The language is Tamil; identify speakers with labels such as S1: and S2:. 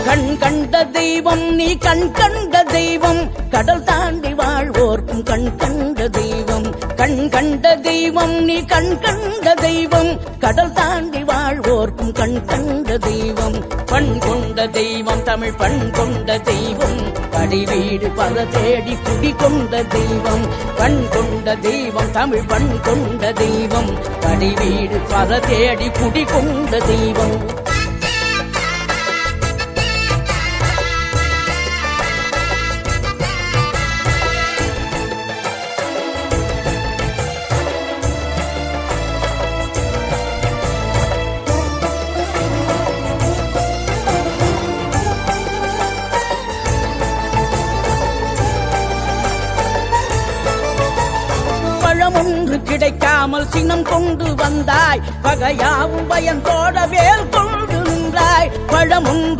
S1: கண் கண்ட தெய்வம் நீ கண் கண்ட தெய்வம் கடல் தாண்டி வாழ்வோர்க்கும் கண் கண்ட தெய்வம் கண் கண்ட தெய்வம் நீ கண் கண்ட தெய்வம் கடல் தாண்டி வாழ்வோர்க்கும் கண் கண்ட தெய்வம் பண் கொண்ட தெய்வம் தமிழ் பண் கொண்ட தெய்வம் படிவீடு பல தேடி குடி கொண்ட தெய்வம் பண் கொண்ட தெய்வம் தமிழ் பண் கொண்ட தெய்வம் படிவீடு பல தேடி குடி கொண்ட தெய்வம் ஒன்று கிடைக்காமல் சினம் கொண்டு வந்தாய் பகையாவும் பயந்தோட வேல் கொண்டு நின்றாய் பழம் ஒன்று